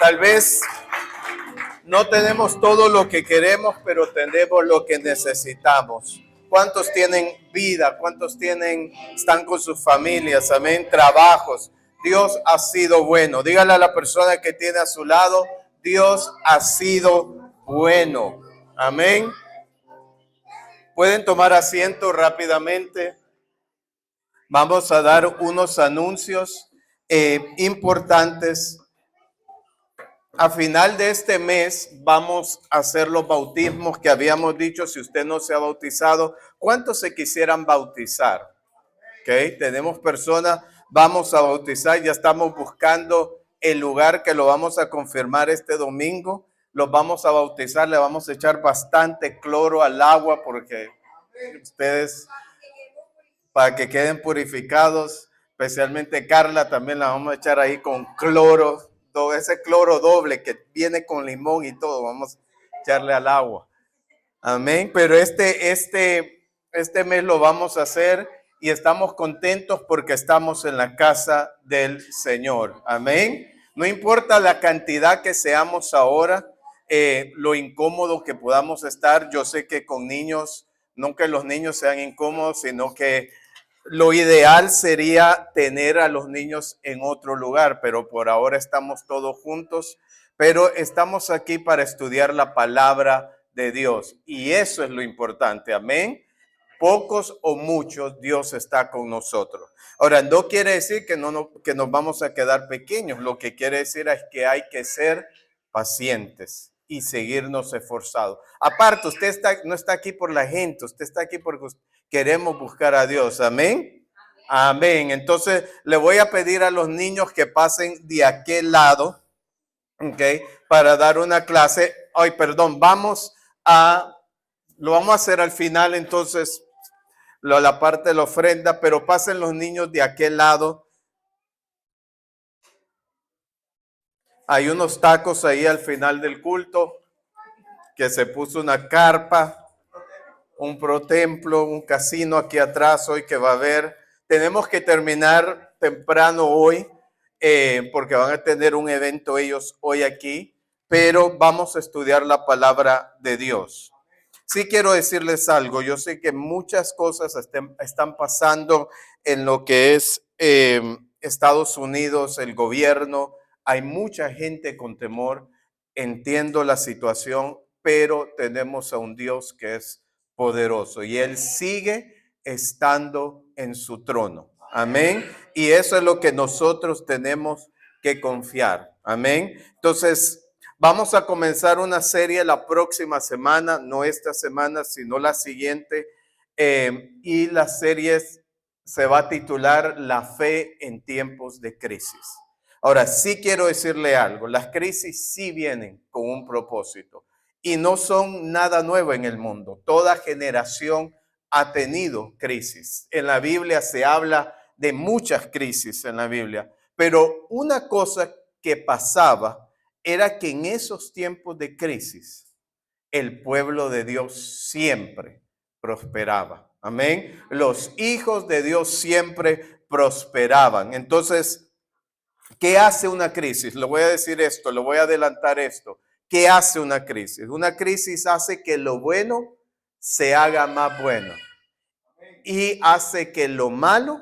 Tal vez no tenemos todo lo que queremos, pero tenemos lo que necesitamos. ¿Cuántos tienen vida? ¿Cuántos están con sus familias? Amén. Trabajos. Dios ha sido bueno. Dígale a la persona que tiene a su lado, Dios ha sido bueno. Amén. Pueden tomar asiento rápidamente. Vamos a dar unos anuncios importantes. A final de este mes vamos a hacer los bautismos que habíamos dicho. Si usted no se ha bautizado, ¿cuántos se quisieran bautizar? Ok, tenemos personas, vamos a bautizar, ya estamos buscando el lugar que lo vamos a confirmar este domingo. Los vamos a bautizar, le vamos a echar bastante cloro al agua porque ustedes, para que queden purificados, especialmente Carla, también la vamos a echar ahí con cloro. Ese cloro doble que viene con limón y todo, vamos a echarle al agua. Amén. Pero este mes lo vamos a hacer y estamos contentos porque estamos en la casa del Señor. Amén. No importa la cantidad que seamos ahora, lo incómodo que podamos estar. Yo sé que con niños, no que los niños sean incómodos, sino que lo ideal sería tener a los niños en otro lugar, pero por ahora estamos todos juntos, pero estamos aquí para estudiar la palabra de Dios y eso es lo importante, amén. Pocos o muchos, Dios está con nosotros. Ahora, no quiere decir que nos vamos a quedar pequeños, lo que quiere decir es que hay que ser pacientes y seguirnos esforzados. Aparte, no está aquí por la gente, usted está aquí porque queremos buscar a Dios. Amén. Amén. Entonces, le voy a pedir a los niños que pasen de aquel lado, ¿ok? Para dar una clase. Ay, perdón, lo vamos a hacer al final, entonces, la parte de la ofrenda, pero pasen los niños de aquel lado. Hay unos tacos ahí al final del culto, que se puso una carpa, un protemplo, un casino aquí atrás hoy que va a haber. Tenemos que terminar temprano hoy porque van a tener un evento ellos hoy aquí, pero vamos a estudiar la palabra de Dios. Sí quiero decirles algo, yo sé que muchas cosas están pasando en lo que es Estados Unidos, el gobierno, hay mucha gente con temor, entiendo la situación, pero tenemos a un Dios que es poderoso y Él sigue estando en su trono. Amén. Y eso es lo que nosotros tenemos que confiar. Amén. Entonces, vamos a comenzar una serie la próxima semana, no esta semana, sino la siguiente. Y la serie se va a titular La fe en tiempos de crisis. Ahora, sí quiero decirle algo, las crisis sí vienen con un propósito y no son nada nuevo en el mundo. Toda generación ha tenido crisis. En la Biblia se habla de muchas crisis en la Biblia, pero una cosa que pasaba era que en esos tiempos de crisis el pueblo de Dios siempre prosperaba. Amén. Los hijos de Dios siempre prosperaban. Entonces, ¿qué hace una crisis? Le voy a decir esto, le voy a adelantar esto. ¿Qué hace una crisis? Una crisis hace que lo bueno se haga más bueno y hace que lo malo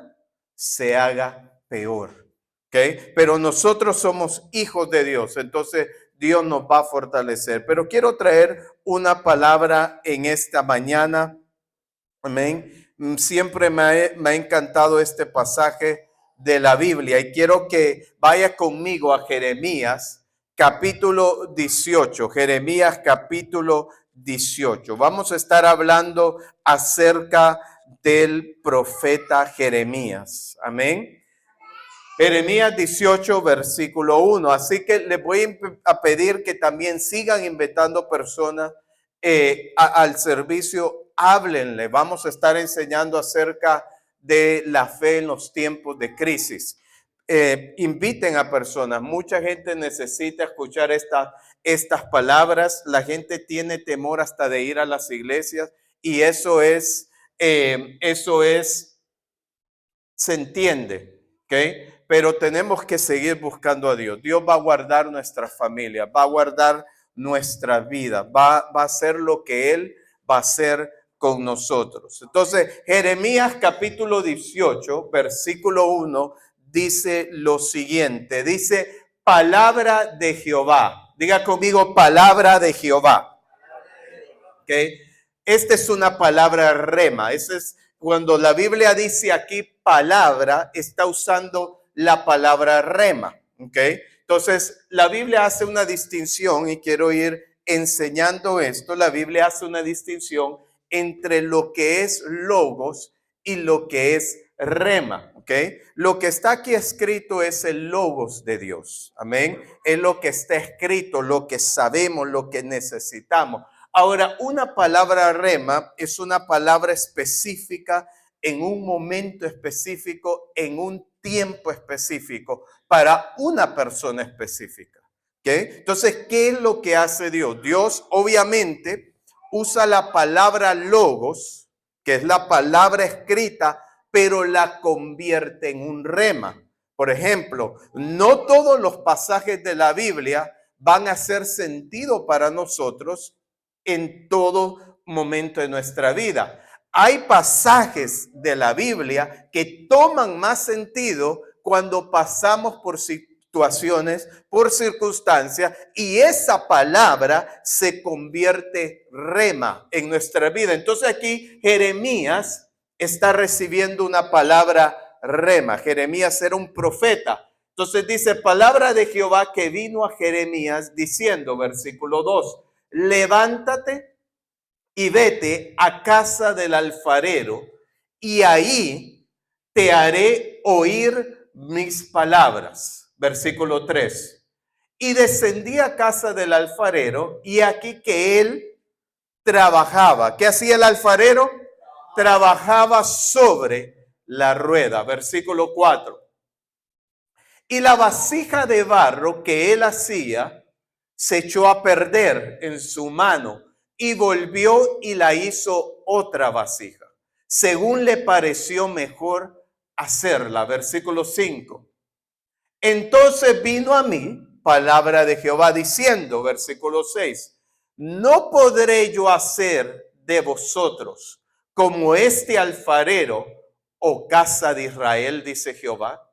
se haga peor. ¿Ok? Pero nosotros somos hijos de Dios, entonces Dios nos va a fortalecer. Pero quiero traer una palabra en esta mañana. Amén. Siempre me ha encantado este pasaje de la Biblia y quiero que vaya conmigo a Jeremías capítulo 18. Jeremías capítulo 18. Vamos a estar hablando acerca del profeta Jeremías. Amén. Jeremías 18, versículo 1. Así que les voy a pedir que también sigan invitando personas al servicio. Háblenle. Vamos a estar enseñando acerca de la fe en los tiempos de crisis. Inviten a personas. Mucha gente necesita escuchar estas palabras. La gente tiene temor hasta de ir a las iglesias y eso es, se entiende. ¿Ok? Pero tenemos que seguir buscando a Dios. Dios va a guardar nuestra familia, va a guardar nuestra vida, va a hacer lo que Él va a hacer con nosotros. Entonces, Jeremías capítulo 18, versículo 1, dice lo siguiente, dice, palabra de Jehová. Diga conmigo, palabra de Jehová. ¿Okay? Esta es una palabra rema. Ese es cuando la Biblia dice aquí palabra, está usando la palabra rema. ¿Okay? Entonces, la Biblia hace una distinción y quiero ir enseñando esto. La Biblia hace una distinción entre lo que es logos y lo que es rema. ¿Okay? Lo que está aquí escrito es el logos de Dios. Amén. Es lo que está escrito, lo que sabemos, lo que necesitamos. Ahora, una palabra rema es una palabra específica en un momento específico, en un tiempo específico, para una persona específica. ¿Okay? Entonces, ¿qué es lo que hace Dios? Dios obviamente usa la palabra logos, que es la palabra escrita, pero la convierte en un rema. Por ejemplo, no todos los pasajes de la Biblia van a hacer sentido para nosotros en todo momento de nuestra vida. Hay pasajes de la Biblia que toman más sentido cuando pasamos por situaciones, por circunstancias, y esa palabra se convierte rema en nuestra vida. Entonces aquí Jeremías está recibiendo una palabra rema. Jeremías era un profeta. Entonces dice, palabra de Jehová que vino a Jeremías diciendo, versículo 2, levántate y vete a casa del alfarero y ahí te haré oír mis palabras. Versículo 3. Y descendí a casa del alfarero y aquí que él trabajaba. ¿Qué hacía el alfarero? Trabajaba sobre la rueda. Versículo 4. Y la vasija de barro que él hacía se echó a perder en su mano y volvió y la hizo otra vasija, según le pareció mejor hacerla. Versículo 5. Entonces vino a mí palabra de Jehová diciendo, versículo 6, no podré yo hacer de vosotros como este alfarero, oh casa de Israel, dice Jehová.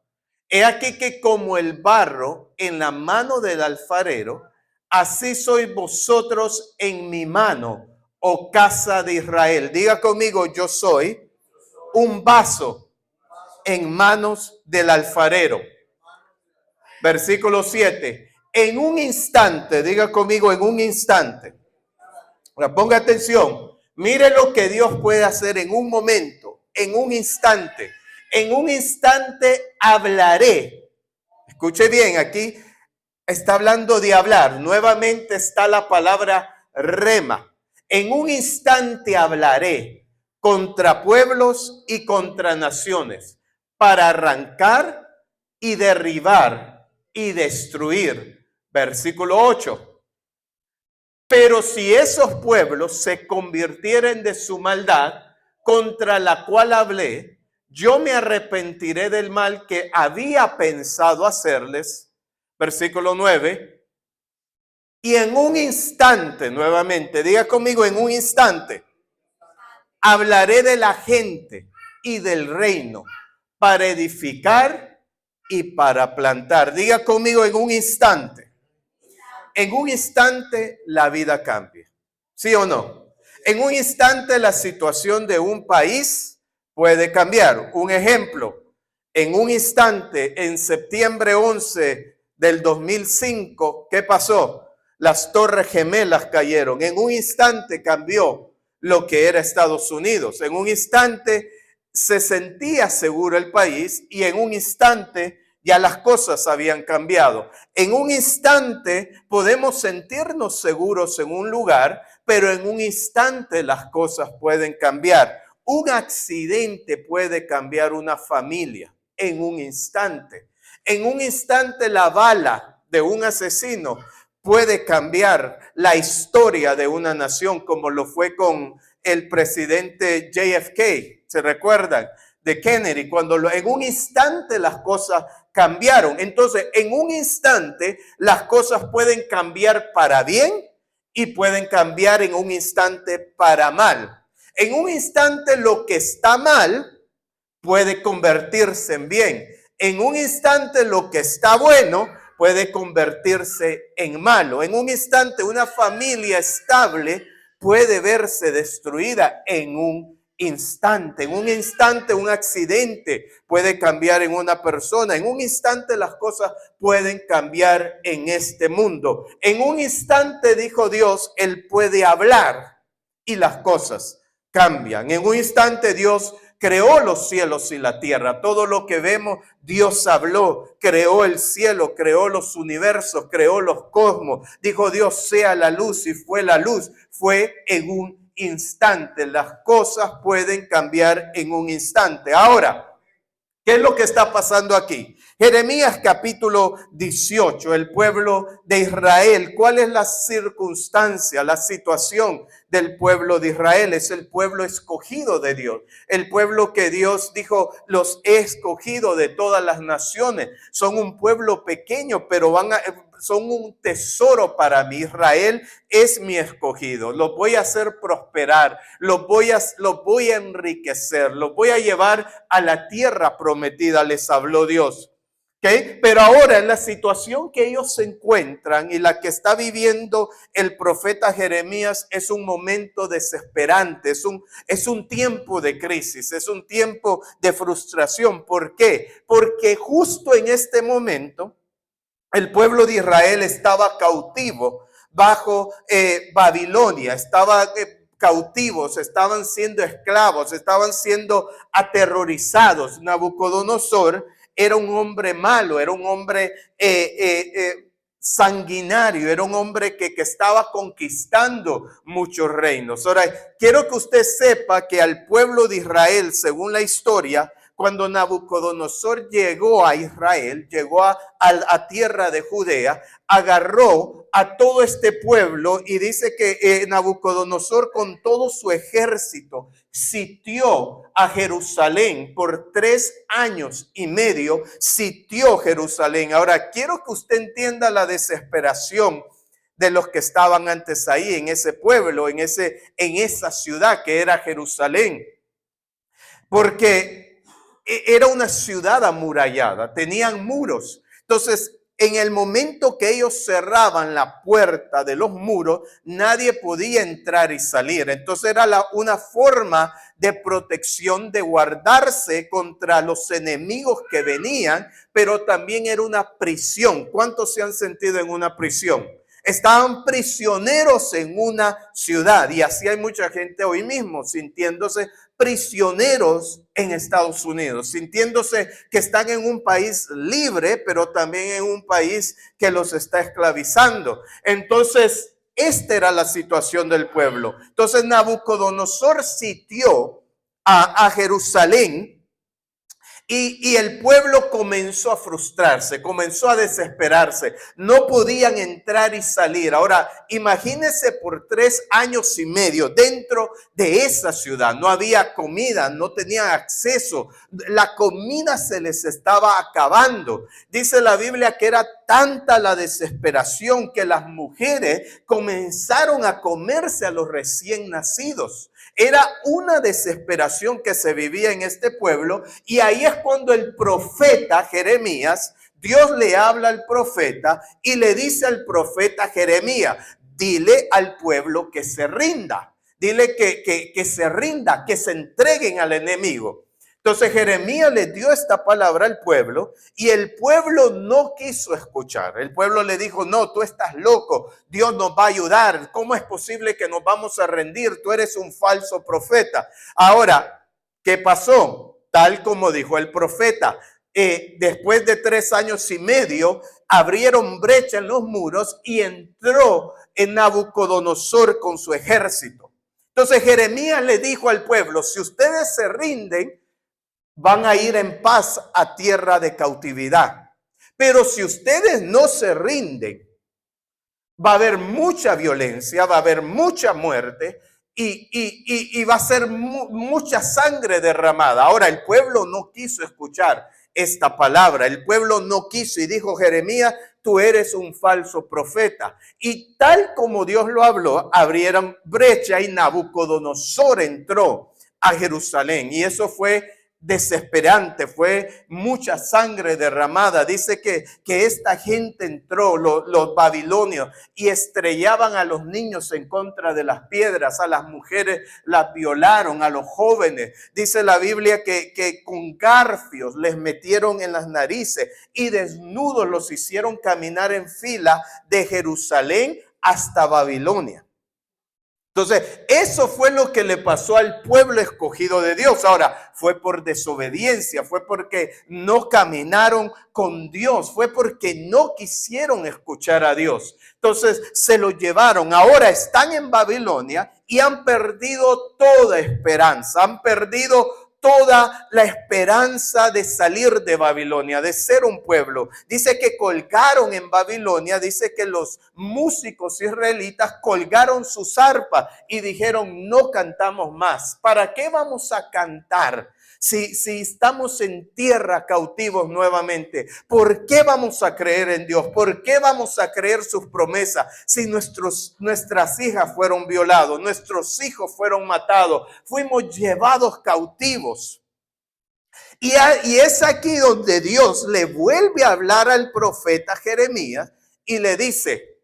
He aquí que como el barro en la mano del alfarero, así sois vosotros en mi mano, oh casa de Israel. Diga conmigo, yo soy un vaso en manos del alfarero. Versículo 7. En un instante, diga conmigo, en un instante. Ahora ponga atención. Mire lo que Dios puede hacer en un momento, en un instante. En un instante hablaré. Escuche bien, aquí está hablando de hablar. Nuevamente está la palabra rema. En un instante hablaré contra pueblos y contra naciones para arrancar y derribar y destruir. Versículo 8. Pero si esos pueblos se convirtieren de su maldad contra la cual hablé, yo me arrepentiré del mal que había pensado hacerles. Versículo 9. Y en un instante, nuevamente, diga conmigo, en un instante, hablaré de la gente y del reino para edificar y para plantar. Diga conmigo, en un instante. En un instante la vida cambia. ¿Sí o no? En un instante la situación de un país puede cambiar. Un ejemplo, en un instante, en septiembre 11 del 2005, ¿qué pasó? Las Torres Gemelas cayeron. En un instante cambió lo que era Estados Unidos. En un instante se sentía seguro el país y en un instante ya las cosas habían cambiado. En un instante podemos sentirnos seguros en un lugar, pero en un instante las cosas pueden cambiar. Un accidente puede cambiar una familia en un instante. En un instante la bala de un asesino puede cambiar la historia de una nación, como lo fue con el presidente JFK. ¿Se recuerdan? de Kennedy, cuando en un instante las cosas cambiaron. Entonces, en un instante las cosas pueden cambiar para bien y pueden cambiar en un instante para mal. En un instante lo que está mal puede convertirse en bien. En un instante lo que está bueno puede convertirse en malo. En un instante una familia estable puede verse destruida en un instante. En un instante un accidente puede cambiar en una persona. En un instante las cosas pueden cambiar en este mundo. En un instante, dijo Dios, Él puede hablar y las cosas cambian. En un instante Dios creó los cielos y la tierra. Todo lo que vemos, Dios habló, creó el cielo, creó los universos, creó los cosmos. Dijo Dios, sea la luz, y fue la luz. Fue en un instante. Las cosas pueden cambiar en un instante. Ahora, ¿qué es lo que está pasando aquí? Jeremías capítulo 18, el pueblo de Israel. ¿Cuál es la circunstancia, la situación del pueblo de Israel? Es el pueblo escogido de Dios. El pueblo que Dios dijo, los he escogido de todas las naciones. Son un pueblo pequeño, pero son un tesoro para mí. Israel es mi escogido. Los voy a hacer prosperar. Los voy a enriquecer. Los voy a llevar a la tierra prometida, les habló Dios. ¿Okay? Pero ahora en la situación que ellos se encuentran y la que está viviendo el profeta Jeremías es un momento desesperante, es un tiempo de crisis, es un tiempo de frustración. ¿Por qué? Porque justo en este momento el pueblo de Israel estaba cautivo bajo Babilonia, estaba cautivos, estaban siendo esclavos, estaban siendo aterrorizados. Nabucodonosor era un hombre malo, era un hombre sanguinario, era un hombre que estaba conquistando muchos reinos. Ahora, quiero que usted sepa que al pueblo de Israel, según la historia, cuando Nabucodonosor llegó a Israel, llegó a tierra de Judea, agarró a todo este pueblo y dice que Nabucodonosor con todo su ejército sitió a Jerusalén por 3 años y medio, sitió Jerusalén. Ahora, quiero que usted entienda la desesperación de los que estaban antes ahí, en ese pueblo, en esa ciudad que era Jerusalén. Porque era una ciudad amurallada, tenían muros. Entonces, en el momento que ellos cerraban la puerta de los muros, nadie podía entrar y salir. Entonces era una forma de protección, de guardarse contra los enemigos que venían, pero también era una prisión. ¿Cuántos se han sentido en una prisión? Estaban prisioneros en una ciudad, y así hay mucha gente hoy mismo sintiéndose prisioneros en Estados Unidos, sintiéndose que están en un país libre, pero también en un país que los está esclavizando. Entonces, esta era la situación del pueblo. Entonces, Nabucodonosor sitió a Jerusalén. Y el pueblo comenzó a frustrarse, comenzó a desesperarse. No podían entrar y salir. Ahora, imagínense por 3 años y medio dentro de esa ciudad. No había comida, no tenían acceso. La comida se les estaba acabando. Dice la Biblia que era tanta la desesperación que las mujeres comenzaron a comerse a los recién nacidos. Era una desesperación que se vivía en este pueblo, y ahí es cuando el profeta Jeremías, Dios le habla al profeta y le dice al profeta Jeremías, dile al pueblo que se rinda, dile que se rinda, que se entreguen al enemigo. Entonces Jeremías le dio esta palabra al pueblo y el pueblo no quiso escuchar. El pueblo le dijo, no, tú estás loco, Dios nos va a ayudar. ¿Cómo es posible que nos vamos a rendir? Tú eres un falso profeta. Ahora, ¿qué pasó? Tal como dijo el profeta, después de 3 años y medio, abrieron brecha en los muros y entró en Nabucodonosor con su ejército. Entonces Jeremías le dijo al pueblo, si ustedes se rinden, van a ir en paz a tierra de cautividad. Pero si ustedes no se rinden, va a haber mucha violencia, va a haber mucha muerte y va a ser mucha sangre derramada. Ahora, el pueblo no quiso escuchar esta palabra. El pueblo no quiso y dijo: Jeremías, tú eres un falso profeta. Y tal como Dios lo habló, abrieron brecha y Nabucodonosor entró a Jerusalén. Y eso fue desesperante, fue mucha sangre derramada. Dice que esta gente entró, los babilonios, y estrellaban a los niños en contra de las piedras, a las mujeres las violaron, a los jóvenes. Dice la Biblia que con garfios les metieron en las narices y desnudos los hicieron caminar en fila de Jerusalén hasta Babilonia. Entonces, eso fue lo que le pasó al pueblo escogido de Dios. Ahora, fue por desobediencia, fue porque no caminaron con Dios, fue porque no quisieron escuchar a Dios. Entonces, se lo llevaron. Ahora están en Babilonia y han perdido toda esperanza, han perdido toda la esperanza de salir de Babilonia, de ser un pueblo. Dice que colgaron en Babilonia, dice que los músicos israelitas colgaron sus arpas y dijeron: no cantamos más. ¿Para qué vamos a cantar? Si estamos en tierra cautivos nuevamente, ¿por qué vamos a creer en Dios? ¿Por qué vamos a creer sus promesas? Si nuestras hijas fueron violadas, nuestros hijos fueron matados, fuimos llevados cautivos. Y es aquí donde Dios le vuelve a hablar al profeta Jeremías y le dice,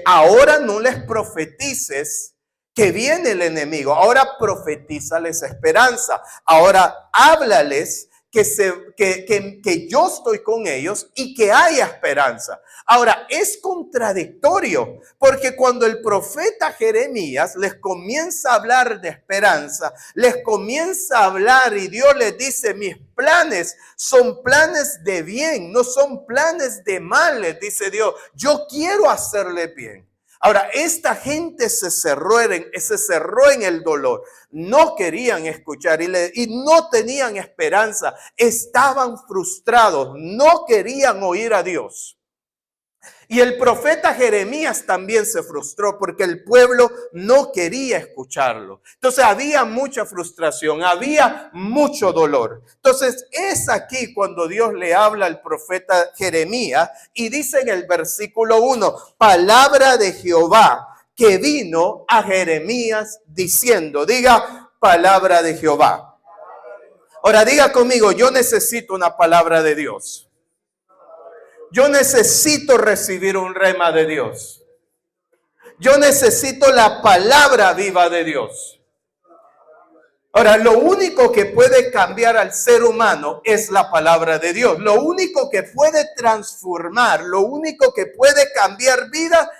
ahora no les profetices que viene el enemigo, ahora profetízales esperanza, ahora háblales que yo estoy con ellos y que haya esperanza. Ahora, es contradictorio, porque cuando el profeta Jeremías les comienza a hablar de esperanza, les comienza a hablar y Dios les dice: mis planes son planes de bien, no son planes de mal, les dice Dios. Yo quiero hacerle bien. Ahora, esta gente se cerró en el dolor. No querían escuchar y no tenían esperanza. Estaban frustrados. No querían oír a Dios. Y el profeta Jeremías también se frustró porque el pueblo no quería escucharlo. Entonces había mucha frustración, había mucho dolor. Entonces es aquí cuando Dios le habla al profeta Jeremías y dice en el versículo 1, palabra de Jehová que vino a Jeremías diciendo, diga palabra de Jehová. Ahora diga conmigo, yo necesito una palabra de Dios. Yo necesito recibir un rema de Dios. Yo necesito la palabra viva de Dios. Ahora, lo único que puede cambiar al ser humano es la palabra de Dios. Lo único que puede transformar, lo único que puede cambiar vida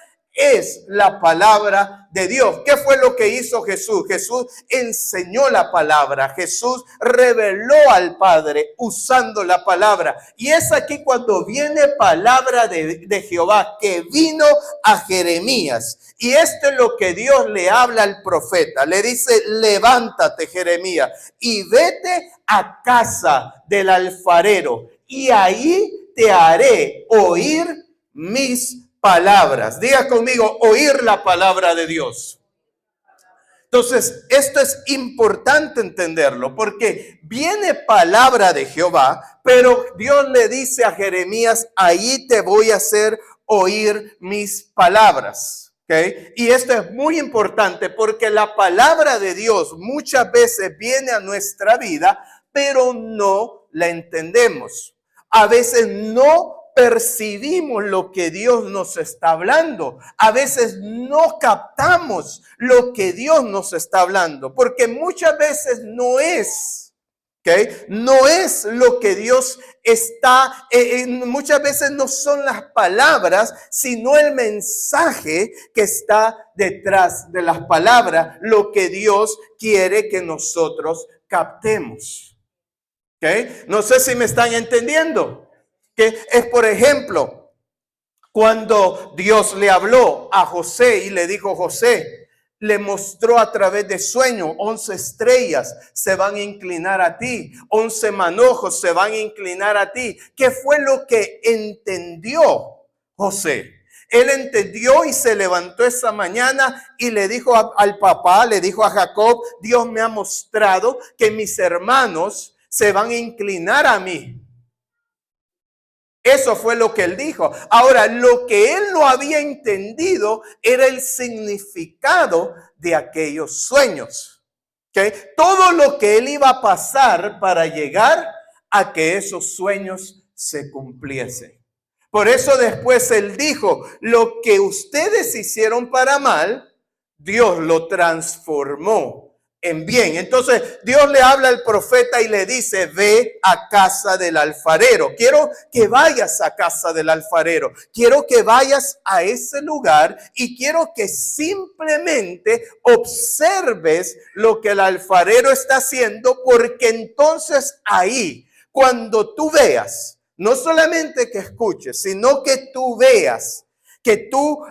es la palabra de Dios. ¿Qué fue lo que hizo Jesús? Jesús enseñó la palabra. Jesús reveló al Padre usando la palabra. Y es aquí cuando viene palabra de Jehová que vino a Jeremías. Y esto es lo que Dios le habla al profeta. Le dice, levántate, Jeremías, y vete a casa del alfarero. Y ahí te haré oír mis palabras. Diga conmigo, oír la palabra de Dios. Entonces, esto es importante entenderlo porque viene palabra de Jehová, pero Dios le dice a Jeremías, ahí te voy a hacer oír mis palabras. ¿Okay? Y esto es muy importante porque la palabra de Dios muchas veces viene a nuestra vida, pero no la entendemos. A veces no percibimos lo que Dios nos está hablando. A veces no captamos lo que Dios nos está hablando, porque muchas veces no es, ¿okay? No es lo que Dios está, muchas veces no son las palabras, sino el mensaje que está detrás de las palabras, lo que Dios quiere que nosotros captemos. ¿Okay? No sé si me están entendiendo. Que es, por ejemplo, cuando Dios le habló a José y le dijo, José, le mostró a través de sueño, 11 estrellas se van a inclinar a ti, 11 manojos se van a inclinar a ti. ¿Qué fue lo que entendió José? Él entendió y se levantó esa mañana y le dijo al papá, le dijo a Jacob, Dios me ha mostrado que mis hermanos se van a inclinar a mí. Eso fue lo que él dijo. Ahora, lo que él no había entendido era el significado de aquellos sueños. ¿Okay? Todo lo que él iba a pasar para llegar a que esos sueños se cumpliesen. Por eso después él dijo, lo que ustedes hicieron para mal, Dios lo transformó en bien. Entonces Dios le habla al profeta y le dice, ve a casa del alfarero. Quiero que vayas a casa del alfarero. Quiero que vayas a ese lugar y quiero que simplemente observes lo que el alfarero está haciendo, porque entonces ahí, cuando tú veas, no solamente que escuches, sino que tú veas, que tú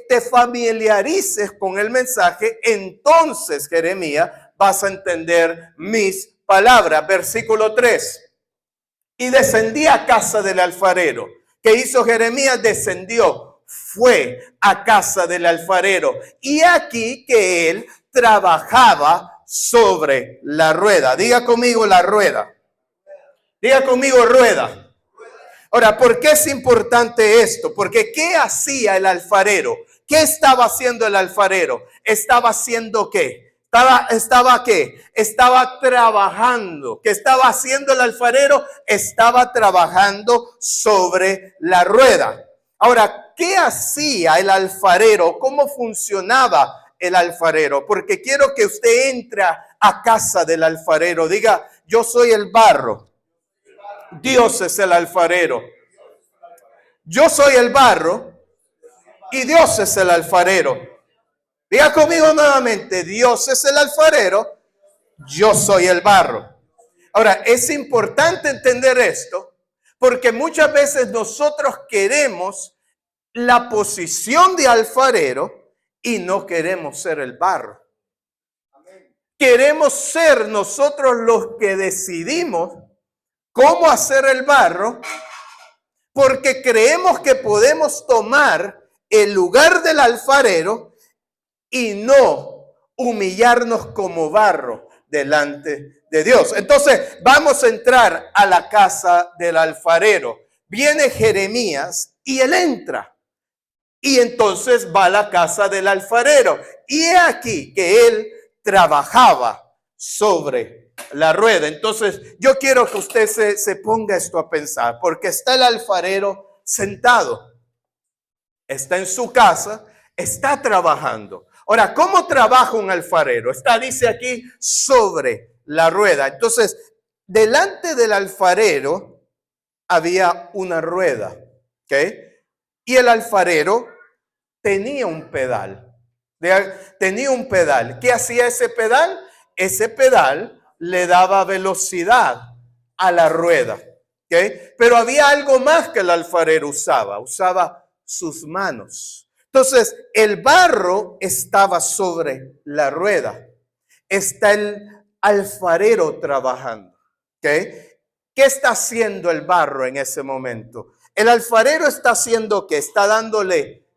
te familiarices con el mensaje, entonces, Jeremías, vas a entender mis palabras. Versículo 3. Y descendí a casa del alfarero. ¿Qué hizo Jeremías? Descendió, fue a casa del alfarero. Y aquí que él trabajaba sobre la rueda. Diga conmigo la rueda. Diga conmigo rueda. Ahora, ¿por qué es importante esto? Porque ¿qué hacía el alfarero? ¿Qué estaba haciendo el alfarero? ¿Estaba haciendo qué? ¿Estaba qué? Estaba trabajando. ¿Qué estaba haciendo el alfarero? Estaba trabajando sobre la rueda. Ahora, ¿qué hacía el alfarero? ¿Cómo funcionaba el alfarero? Porque quiero que usted entre a casa del alfarero. Diga, yo soy el barro. Dios es el alfarero. Yo soy el barro y Dios es el alfarero. Diga conmigo nuevamente, Dios es el alfarero, yo soy el barro. Ahora, es importante entender esto porque muchas veces nosotros queremos la posición de alfarero y no queremos ser el barro. Queremos ser nosotros los que decidimos cómo hacer el barro, porque creemos que podemos tomar el lugar del alfarero y no humillarnos como barro delante de Dios. Entonces, vamos a entrar a la casa del alfarero. Viene Jeremías y él entra. Y entonces va a la casa del alfarero. Y he aquí que él trabajaba sobre la rueda. Entonces, yo quiero que usted se ponga esto a pensar, porque está el alfarero sentado, está en su casa, está trabajando. Ahora, ¿cómo trabaja un alfarero? Dice aquí, sobre la rueda. Entonces, delante del alfarero había una rueda, ¿ok? Y el alfarero tenía un pedal. Tenía un pedal. ¿Qué hacía ese pedal? Ese pedal le daba velocidad a la rueda. ¿Okay? Pero había algo más que el alfarero usaba sus manos. Entonces, el barro estaba sobre la rueda. Está el alfarero trabajando. ¿Okay? ¿Qué está haciendo el barro en ese momento? El alfarero está haciendo ¿qué? Está dándole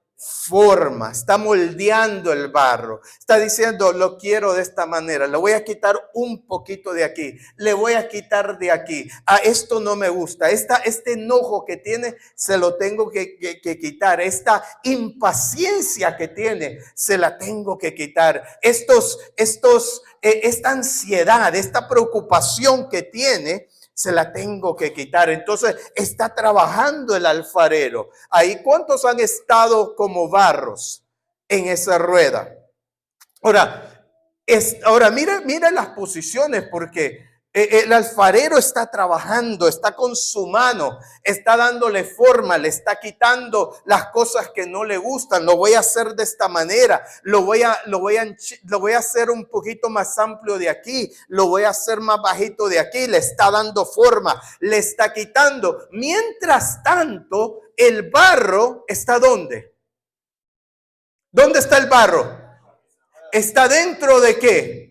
forma, está moldeando el barro, está diciendo, lo quiero de esta manera, le voy a quitar un poquito de aquí, le voy a quitar de aquí, esto no me gusta, este enojo que tiene, se lo tengo que quitar, esta impaciencia que tiene, se la tengo que quitar, esta ansiedad, esta preocupación que tiene, se la tengo que quitar. Entonces está trabajando el alfarero. Ahí, ¿cuántos han estado como barros en esa rueda? Ahora mira las posiciones, porque el alfarero está trabajando, está con su mano, está dándole forma, le está quitando las cosas que no le gustan. Lo voy a hacer de esta manera, lo voy a hacer un poquito más amplio de aquí, lo voy a hacer más bajito de aquí, le está dando forma, le está quitando. Mientras tanto, el barro está ¿dónde? ¿Dónde está el barro? ¿Está dentro de qué?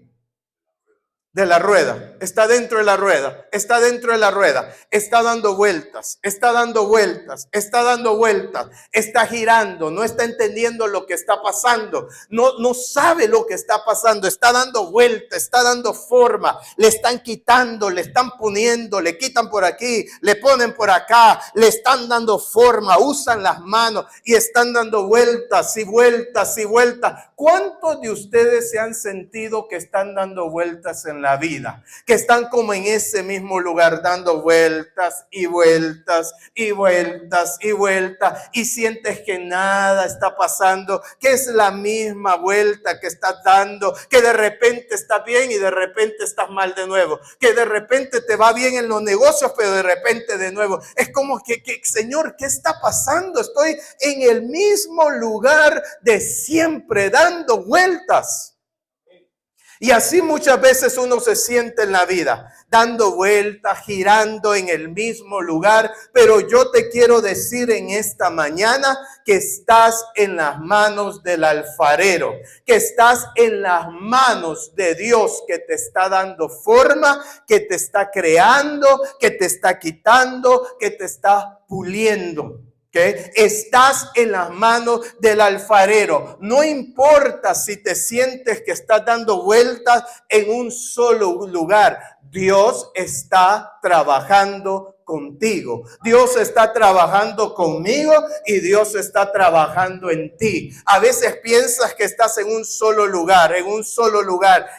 de la rueda, está dentro de la rueda, está dentro de la rueda, está dando vueltas, está dando vueltas, está dando vueltas, está girando, no está entendiendo lo que está pasando, no sabe lo que está pasando, está dando vueltas, está dando forma, le están quitando, le están poniendo, le quitan por aquí, le ponen por acá, le están dando forma, usan las manos y están dando vueltas y vueltas y vueltas. ¿Cuántos de ustedes se han sentido que están dando vueltas en la vida? Que están como en ese mismo lugar dando vueltas y vueltas y vueltas y vueltas y sientes que nada está pasando, que es la misma vuelta que estás dando, que de repente estás bien y de repente estás mal de nuevo, que de repente te va bien en los negocios, pero de repente de nuevo. Es como que Señor, ¿qué está pasando? Estoy en el mismo lugar de siempre, dando vueltas. Y así muchas veces uno se siente en la vida, dando vueltas, girando en el mismo lugar. Pero yo te quiero decir en esta mañana que estás en las manos del alfarero, que estás en las manos de Dios, que te está dando forma, que te está creando, que te está quitando, que te está puliendo. ¿Okay? Estás en las manos del alfarero. No importa si te sientes que estás dando vueltas en un solo lugar. Dios está trabajando contigo. Dios está trabajando conmigo y Dios está trabajando en ti. A veces piensas que estás en un solo lugar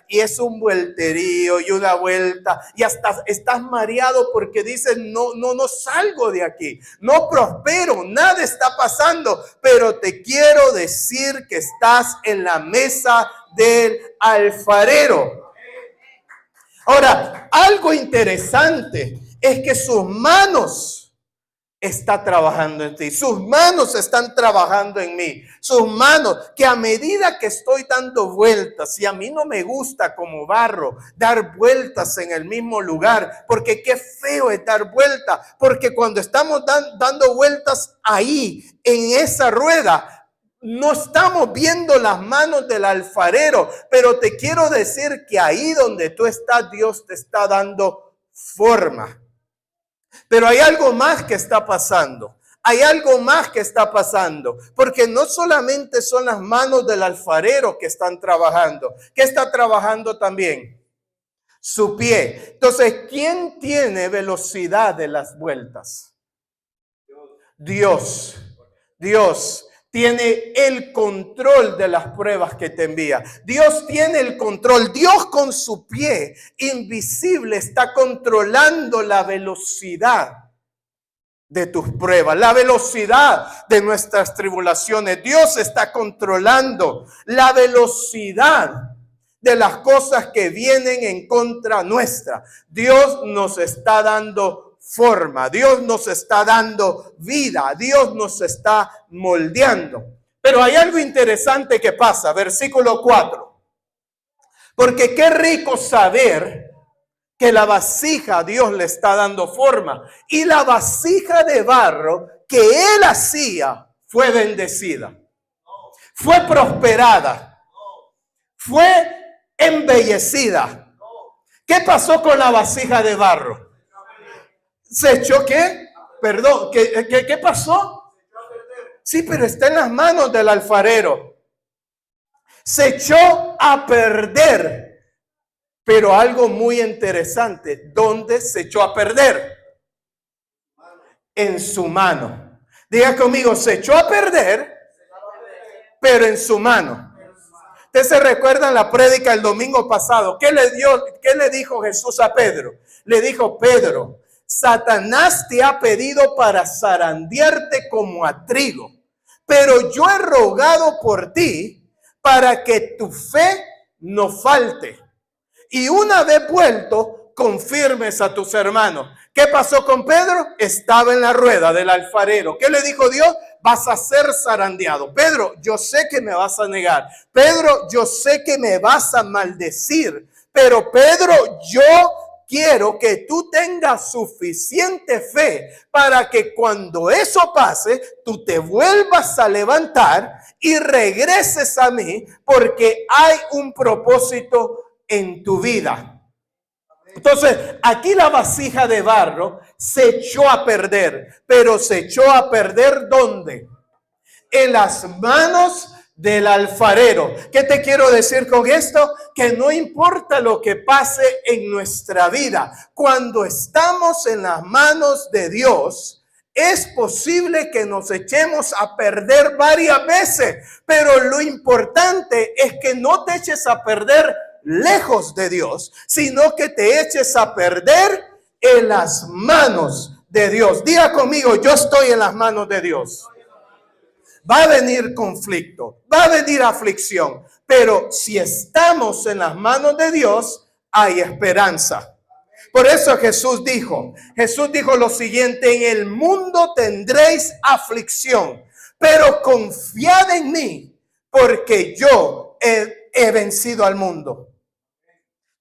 y es un vuelterío y una vuelta y hasta estás mareado porque dices no salgo de aquí, no prospero, nada está pasando, pero te quiero decir que estás en la mesa del alfarero. Ahora, algo interesante es que sus manos están trabajando en ti. Sus manos están trabajando en mí. Sus manos, que a medida que estoy dando vueltas, y a mí no me gusta como barro dar vueltas en el mismo lugar, porque qué feo es dar vueltas, porque cuando estamos dando vueltas ahí, en esa rueda, no estamos viendo las manos del alfarero, pero te quiero decir que ahí donde tú estás, Dios te está dando forma. Pero hay algo más que está pasando. Hay algo más que está pasando, porque no solamente son las manos del alfarero que están trabajando. ¿Qué está trabajando también? Su pie. Entonces, ¿quién tiene velocidad de las vueltas? Dios. Dios tiene el control de las pruebas que te envía. Dios tiene el control. Dios con su pie invisible está controlando la velocidad de tus pruebas, la velocidad de nuestras tribulaciones. Dios está controlando la velocidad de las cosas que vienen en contra nuestra. Dios nos está dando forma, Dios nos está dando vida, Dios nos está moldeando. Pero hay algo interesante que pasa, versículo 4. Porque qué rico saber que la vasija Dios le está dando forma. Y la vasija de barro que él hacía fue bendecida, fue prosperada, fue embellecida. ¿Qué pasó con la vasija de barro? ¿Se echó qué? Perdón, ¿qué pasó? Sí, pero está en las manos del alfarero. Se echó a perder. Pero algo muy interesante, ¿dónde se echó a perder? En su mano. Diga conmigo, se echó a perder, pero en su mano. ¿Ustedes se recuerdan la prédica el domingo pasado? ¿Qué le dijo Jesús a Pedro? Le dijo, Pedro, Satanás te ha pedido para zarandearte como a trigo, pero yo he rogado por ti para que tu fe no falte. Y una vez vuelto, confirmes a tus hermanos. ¿Qué pasó con Pedro? Estaba en la rueda del alfarero. ¿Qué le dijo Dios? Vas a ser zarandeado. Pedro, yo sé que me vas a negar. Pedro, yo sé que me vas a maldecir. Pero Pedro, yo quiero que tú tengas suficiente fe para que cuando eso pase, tú te vuelvas a levantar y regreses a mí, porque hay un propósito en tu vida. Entonces, aquí la vasija de barro se echó a perder, pero se echó a perder ¿dónde? En las manos del alfarero. ¿Qué te quiero decir con esto? Que no importa lo que pase en nuestra vida, cuando estamos en las manos de Dios, es posible que nos echemos a perder varias veces, pero lo importante es que no te eches a perder lejos de Dios, sino que te eches a perder en las manos de Dios. Diga conmigo, yo estoy en las manos de Dios. Va a venir conflicto, va a venir aflicción, pero si estamos en las manos de Dios, hay esperanza. Por eso Jesús dijo lo siguiente: en el mundo tendréis aflicción, pero confiad en mí, porque yo he vencido al mundo.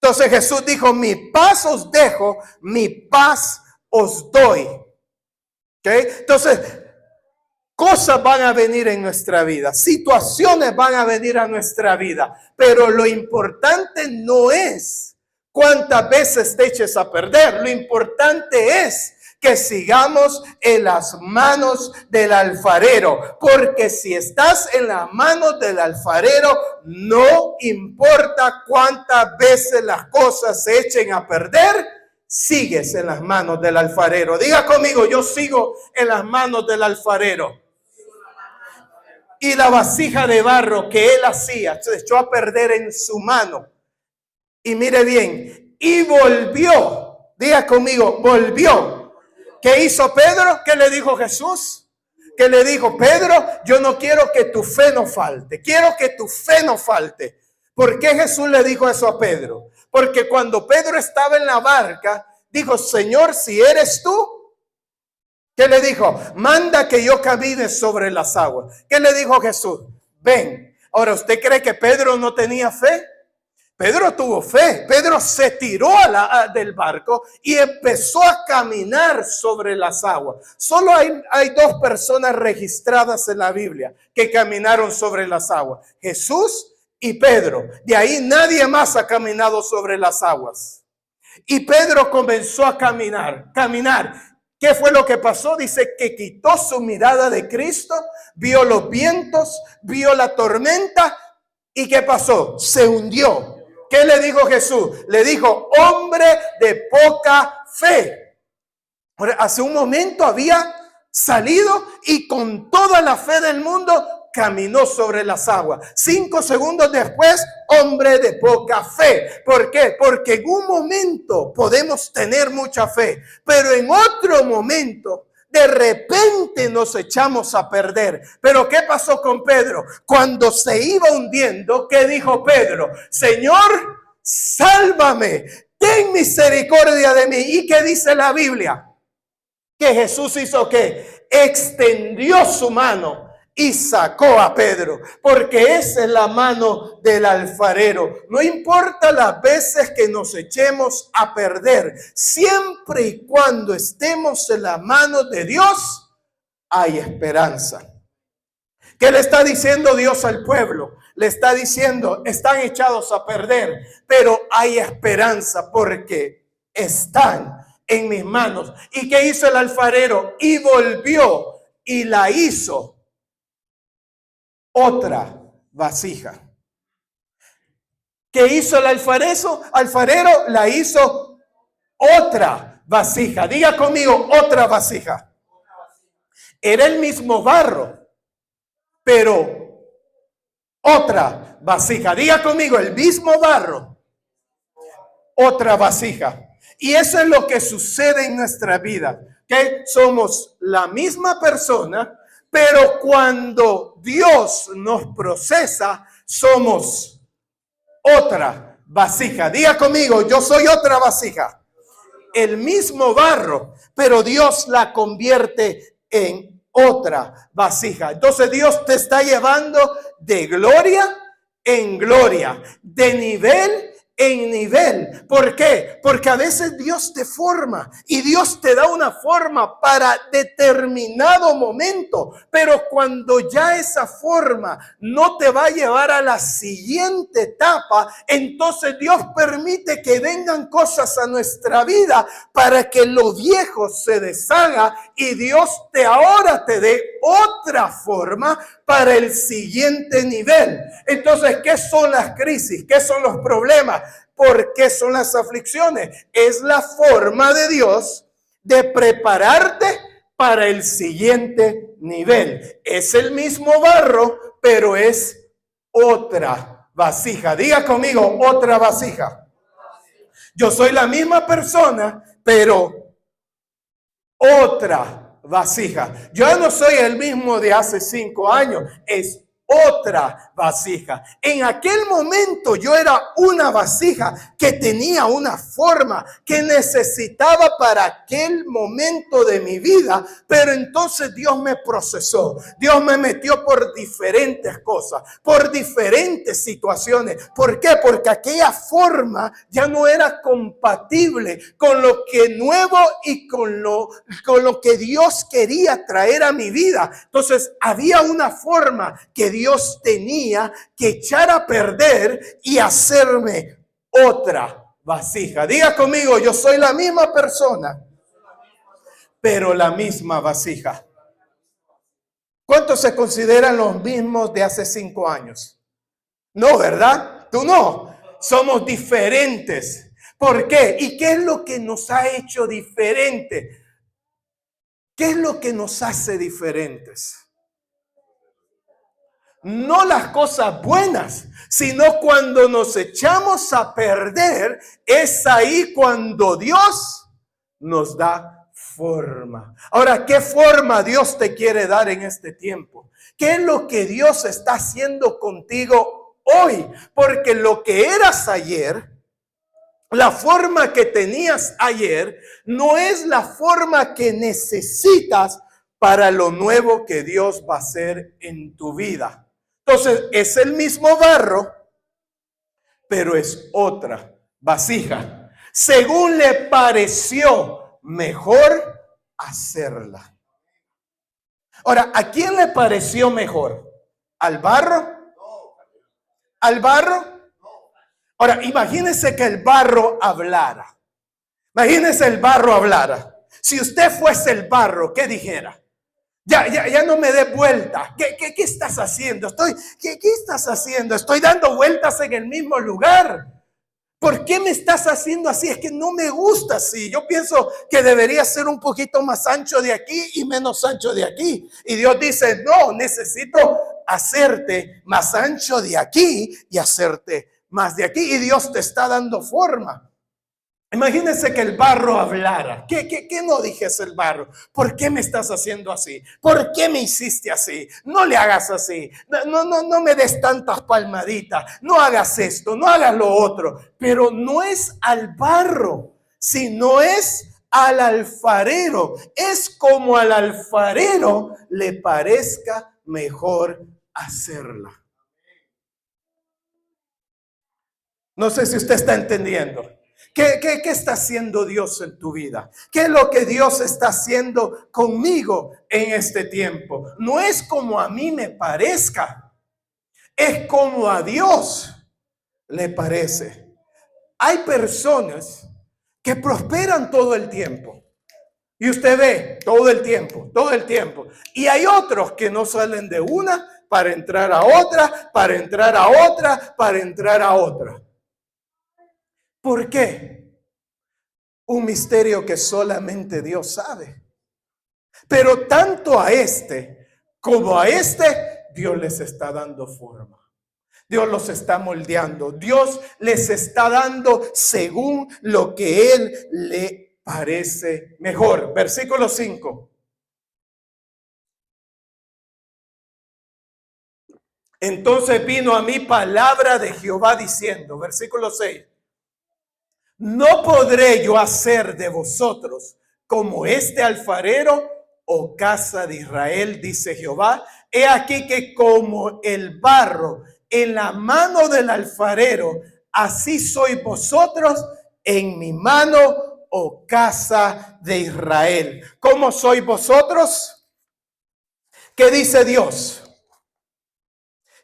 Entonces Jesús dijo, mi paz os dejo, mi paz os doy. ¿Okay? Entonces, cosas van a venir en nuestra vida, situaciones van a venir a nuestra vida, pero lo importante no es cuántas veces te eches a perder. Lo importante es que sigamos en las manos del alfarero, porque si estás en las manos del alfarero, no importa cuántas veces las cosas se echen a perder, sigues en las manos del alfarero. Diga conmigo, yo sigo en las manos del alfarero. Y la vasija de barro que él hacía se echó a perder en su mano. Y mire bien, y volvió. Diga conmigo, volvió. ¿Qué hizo Pedro? ¿Qué le dijo Jesús? ¿Qué le dijo? Pedro, yo no quiero que tu fe no falte. Quiero que tu fe no falte. ¿Por qué Jesús le dijo eso a Pedro? Porque cuando Pedro estaba en la barca, dijo, Señor, si eres tú, ¿qué le dijo? Manda que yo camine sobre las aguas. ¿Qué le dijo Jesús? Ven. Ahora, ¿usted cree que Pedro no tenía fe? Pedro tuvo fe. Pedro se tiró del barco y empezó a caminar sobre las aguas. Solo hay dos personas registradas en la Biblia que caminaron sobre las aguas: Jesús y Pedro. De ahí nadie más ha caminado sobre las aguas. Y Pedro comenzó a caminar. ¿Qué fue lo que pasó? Dice que quitó su mirada de Cristo, vio los vientos, vio la tormenta. ¿Y qué pasó? Se hundió. ¿Qué le dijo Jesús? Le dijo, hombre de poca fe. Hace un momento había salido y con toda la fe del mundo caminó sobre las aguas. 5 segundos después, hombre de poca fe. ¿Por qué? Porque en un momento podemos tener mucha fe, pero en otro momento de repente nos echamos a perder. Pero ¿qué pasó con Pedro? Cuando se iba hundiendo, ¿qué dijo Pedro? Señor, sálvame, ten misericordia de mí. ¿Y qué dice la Biblia? Que Jesús hizo ¿qué? Extendió su mano y sacó a Pedro, porque esa es la mano del alfarero. No importa las veces que nos echemos a perder, siempre y cuando estemos en la mano de Dios, hay esperanza. ¿Qué le está diciendo Dios al pueblo? Le está diciendo, están echados a perder, pero hay esperanza porque están en mis manos. ¿Y qué hizo el alfarero? Y volvió y la hizo otra vasija. ¿Qué hizo el alfarero? Alfarero la hizo otra vasija. Diga conmigo, otra vasija. Era el mismo barro, pero otra vasija. Diga conmigo, el mismo barro, otra vasija. Y eso es lo que sucede en nuestra vida, que somos la misma persona, pero cuando Dios nos procesa, somos otra vasija. Diga conmigo, yo soy otra vasija. El mismo barro, pero Dios la convierte en otra vasija. Entonces Dios te está llevando de gloria en gloria, de nivel en nivel. ¿Por qué? Porque a veces Dios te forma y Dios te da una forma para determinado momento, pero cuando ya esa forma no te va a llevar a la siguiente etapa, entonces Dios permite que vengan cosas a nuestra vida para que lo viejo se deshaga y Dios ahora te dé otra forma para el siguiente nivel. Entonces, ¿qué son las crisis? ¿Qué son los problemas? ¿Por qué son las aflicciones? Es la forma de Dios de prepararte para el siguiente nivel. Es el mismo barro, pero es otra vasija. Diga conmigo, otra vasija. Yo soy la misma persona, pero otra vasija. Yo no soy el mismo de hace 5 años, es otra vasija. En aquel momento yo era una vasija que tenía una forma que necesitaba para aquel momento de mi vida, pero entonces Dios me procesó. Dios me metió por diferentes cosas, por diferentes situaciones. ¿Por qué? Porque aquella forma ya no era compatible con lo que nuevo y con lo que Dios quería traer a mi vida. Entonces había una forma que Dios tenía que echar a perder y hacerme otra vasija. Diga conmigo, yo soy la misma persona, pero la misma vasija. ¿Cuántos se consideran los mismos de hace 5 años? No, ¿verdad? Tú no. Somos diferentes. ¿Por qué? ¿Y qué es lo que nos ha hecho diferentes? ¿Qué es lo que nos hace diferentes? No las cosas buenas, sino cuando nos echamos a perder, es ahí cuando Dios nos da forma. Ahora, ¿qué forma Dios te quiere dar en este tiempo? ¿Qué es lo que Dios está haciendo contigo hoy? Porque lo que eras ayer, la forma que tenías ayer, no es la forma que necesitas para lo nuevo que Dios va a hacer en tu vida. Entonces, es el mismo barro, pero es otra vasija, según le pareció mejor hacerla. Ahora, ¿a quién le pareció mejor? ¿Al barro? ¿Al barro? Ahora, imagínese que el barro hablara. Imagínese el barro hablara. Si usted fuese el barro, ¿qué dijera? Ya no me dé vuelta. ¿Qué estás haciendo? ¿Qué estás haciendo? Estoy dando vueltas en el mismo lugar. ¿Por qué me estás haciendo así? Es que no me gusta así. Yo pienso que debería ser un poquito más ancho de aquí y menos ancho de aquí. Y Dios dice, no, necesito hacerte más ancho de aquí y hacerte más de aquí. Y Dios te está dando forma. Imagínense que el barro hablara. ¿Qué no dijese el barro? ¿Por qué me estás haciendo así? ¿Por qué me hiciste así? No le hagas así. No me des tantas palmaditas. No hagas esto, no hagas lo otro. Pero no es al barro, sino es al alfarero. Es como al alfarero le parezca mejor hacerla. No sé si usted está entendiendo. ¿Qué está haciendo Dios en tu vida? ¿Qué es lo que Dios está haciendo conmigo en este tiempo? No es como a mí me parezca, es como a Dios le parece. Hay personas que prosperan todo el tiempo. Y usted ve todo el tiempo. Y hay otros que no salen de una para entrar a otra, para entrar a otra, para entrar a otra. ¿Por qué? Un misterio que solamente Dios sabe. Pero tanto a este como a este, Dios les está dando forma. Dios los está moldeando. Dios les está dando según lo que Él le parece mejor. Versículo 5. Entonces vino a mí palabra de Jehová diciendo, versículo 6. No podré yo hacer de vosotros como este alfarero, oh casa de Israel, dice Jehová. He aquí que como el barro en la mano del alfarero, así sois vosotros en mi mano, oh casa de Israel. ¿Cómo sois vosotros? ¿Qué dice Dios?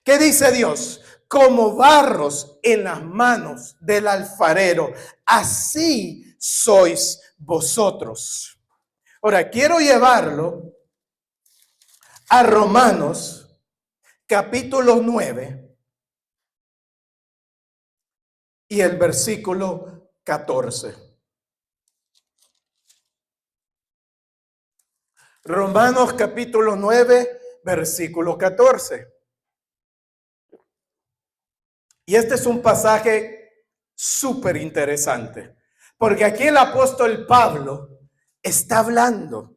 ¿Qué dice Dios? Como barros en las manos del alfarero, así sois vosotros. Ahora, quiero llevarlo a Romanos, capítulo 9, y el versículo 14. Romanos, capítulo 9, versículo 14. Y este es un pasaje súper interesante, porque aquí el apóstol Pablo está hablando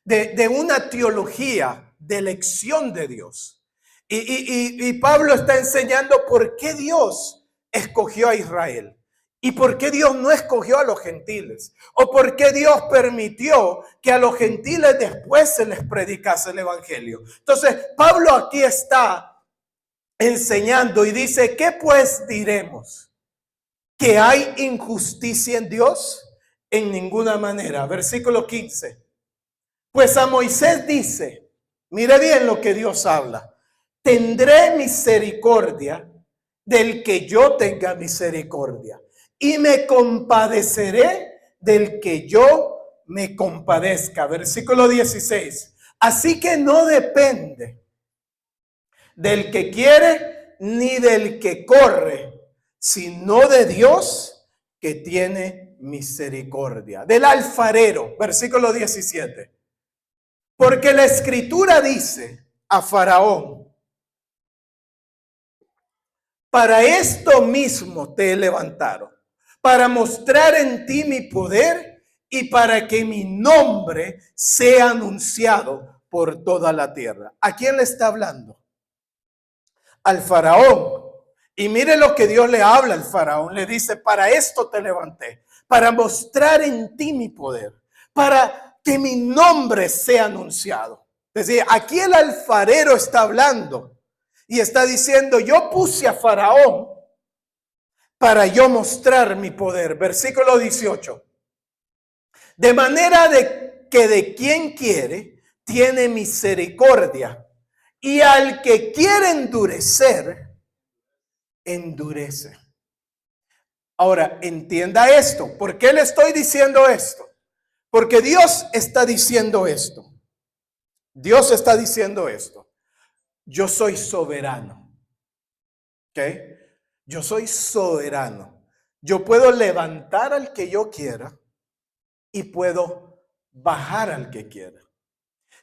de una teología de elección de Dios. Y Pablo está enseñando por qué Dios escogió a Israel y por qué Dios no escogió a los gentiles, o por qué Dios permitió que a los gentiles después se les predicase el evangelio. Entonces, Pablo aquí está enseñando y dice, ¿qué pues diremos? ¿Que hay injusticia en Dios? En ninguna manera. Versículo 15. Pues a Moisés dice, mire bien lo que Dios habla, tendré misericordia del que yo tenga misericordia y me compadeceré del que yo me compadezca. Versículo 16. Así que no depende del que quiere ni del que corre, sino de Dios que tiene misericordia. Del alfarero, versículo 17. Porque la escritura dice a Faraón, para esto mismo te he levantado, para mostrar en ti mi poder y para que mi nombre sea anunciado por toda la tierra. ¿A quién le está hablando? Al faraón. Y mire lo que Dios le habla al faraón. Le dice, para esto te levanté, para mostrar en ti mi poder, para que mi nombre sea anunciado. Es decir, aquí el alfarero está hablando y está diciendo, yo puse a Faraón para yo mostrar mi poder. Versículo 18. De manera de que de quien quiere, tiene misericordia. Y al que quiere endurecer, endurece. Ahora, entienda esto. ¿Por qué le estoy diciendo esto? Porque Dios está diciendo esto. Dios está diciendo esto. Yo soy soberano. ¿Ok? Yo soy soberano. Yo puedo levantar al que yo quiera y puedo bajar al que quiera.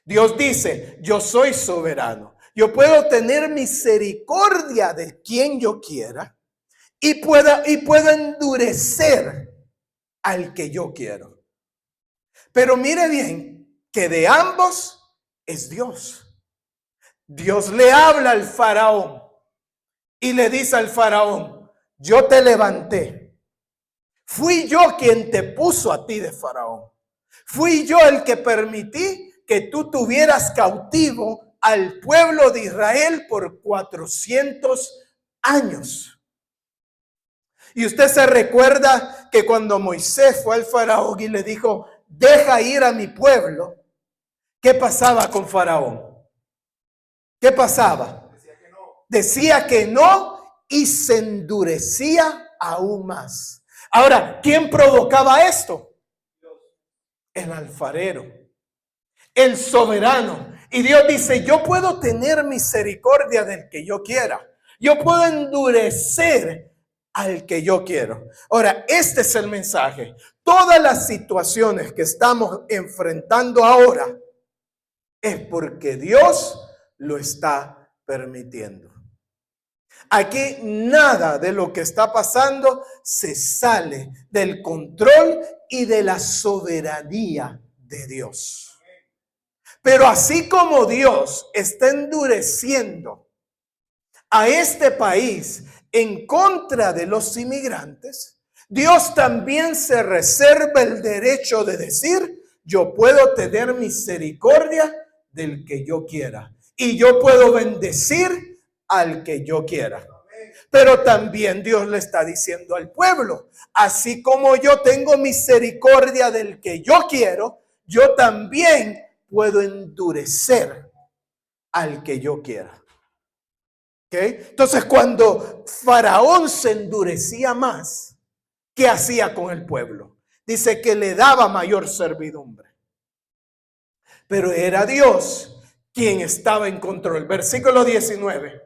Dios dice, yo soy soberano. Yo puedo tener misericordia de quien yo quiera y puedo endurecer al que yo quiero. Pero mire bien que de ambos es Dios. Dios le habla al faraón y le dice al faraón, yo te levanté. Fui yo quien te puso a ti de faraón. Fui yo el que permití que tú tuvieras cautivo al pueblo de Israel por 400 años. Y usted se recuerda que cuando Moisés fue al faraón y le dijo, deja ir a mi pueblo, ¿qué pasaba con faraón? ¿Qué pasaba? Decía que no y se endurecía aún más. Ahora, ¿quién provocaba esto? El alfarero, el soberano. Y Dios dice, yo puedo tener misericordia del que yo quiera. Yo puedo endurecer al que yo quiero. Ahora, este es el mensaje. Todas las situaciones que estamos enfrentando ahora es porque Dios lo está permitiendo. Aquí nada de lo que está pasando se sale del control y de la soberanía de Dios. Pero así como Dios está endureciendo a este país en contra de los inmigrantes, Dios también se reserva el derecho de decir, yo puedo tener misericordia del que yo quiera y yo puedo bendecir al que yo quiera. Pero también Dios le está diciendo al pueblo, así como yo tengo misericordia del que yo quiero, yo también puedo endurecer al que yo quiera. ¿Okay? Entonces, cuando Faraón se endurecía más, ¿qué hacía con el pueblo? Dice que le daba mayor servidumbre. Pero era Dios quien estaba en control. Versículo 19.